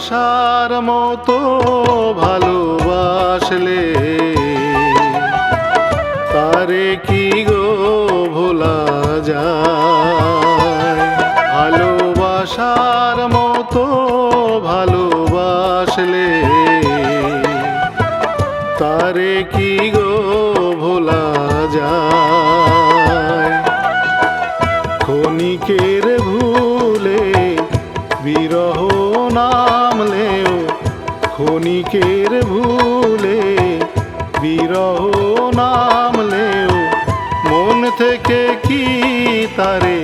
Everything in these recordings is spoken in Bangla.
ভালোবাসার মতো ভালোবাসলে তারে কি গো ভোলা যায়। ভালোবাসার মতো ভালোবাসলে তারে কি গো ভোলা যায়। ক্ষণিকের ভুলে বিরহ নামলেও, ক্ষণিকের ভুলে বিরহ নামলেও মন থেকে কি তারে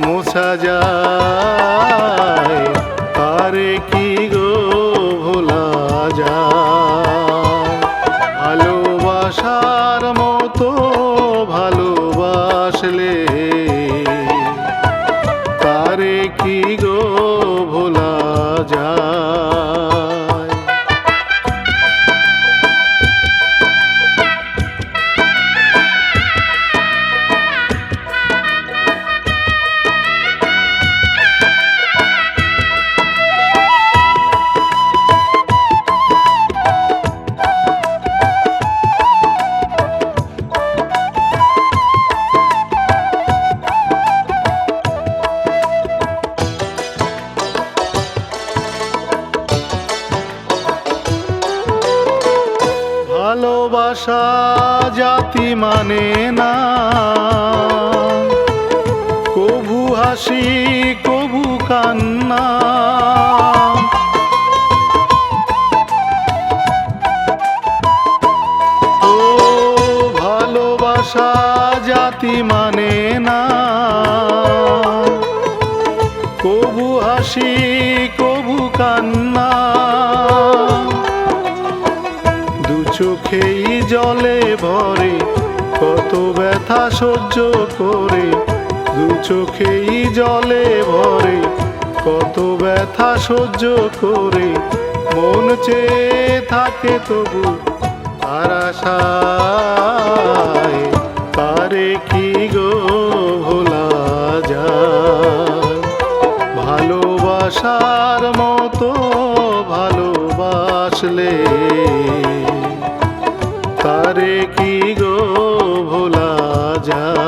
মোছা যায়। তারে কি গো ভোলা যায়। ভালোবাসার মতো ভালোবাসলে তারে কি গো ভোলা যায়। ভালোবাসা জাতি মানে না, কভু হাসি কভু কান্না। ও ভালোবাসা জাতি মানে না, কভু হাসি কভু কান্না। চোখেই জলে ভরে কত ব্যথা সহ্য করে, দু চোখেই জলে ভরে কত ব্যথা সহ্য করে মন চেয়ে থাকে তবু তার আশায়। তারে কি গো ভোলা যায়। ভালোবাসার মতো ভালোবাসলে তারে কি গো ভোলা যায়।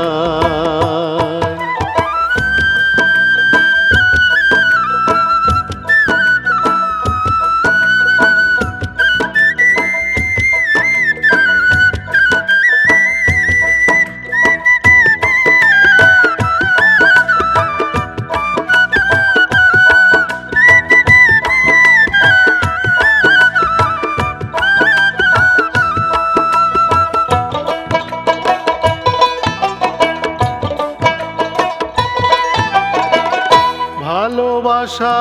ভালোবাসা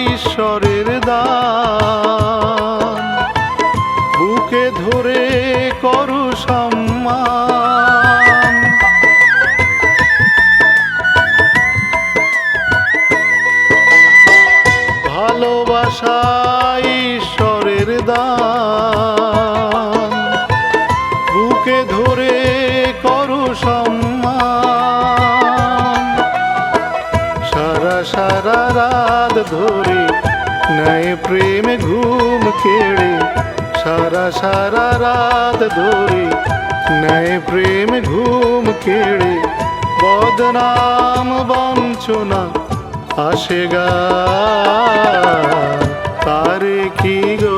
ঈশ্বরের দান, বুকে ধরে করো সম্মান। ভালোবাসা ঈশ্বরের দান, বুকে ধরে করো সম্মান। সারা সারা রাত ধরে নয় প্রেম ঘুম কেড়ে, সারা সারা রাত ধরে নয় প্রেম ঘুম কেড়ে বদনাম বঞ্চনা আসে গায়। তারে কি গো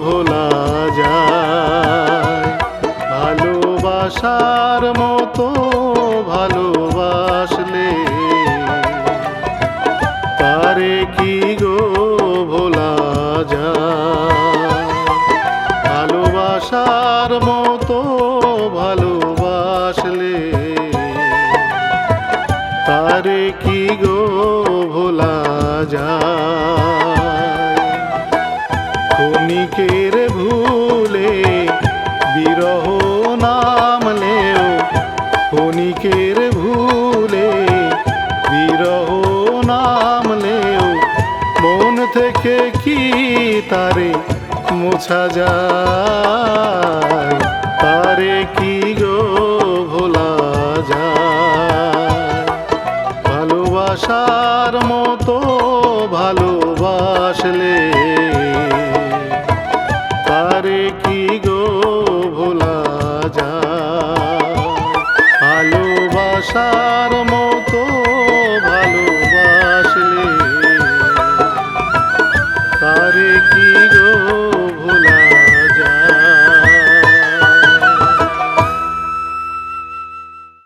ভোলা যায়। ভালোবাসার মতো ভালোবাসলে তারে কি গো ভোলা যায়। ভালোবাসার মতো ভালোবাসলে তারে কি গো ভোলা যায়। ক্ষণিকের ভুলে বিরহ নামলেও, ক্ষণিকের ভুলে বিরহ নামলেও মন থেকে কি তারে মোছা যায়। তারে কি গো ভোলা যায়। ভালোবাসার মতো ভালোবাসা ভালোবাসলে তারে কি গো ভোলা যায়? ভালোবাসার মতো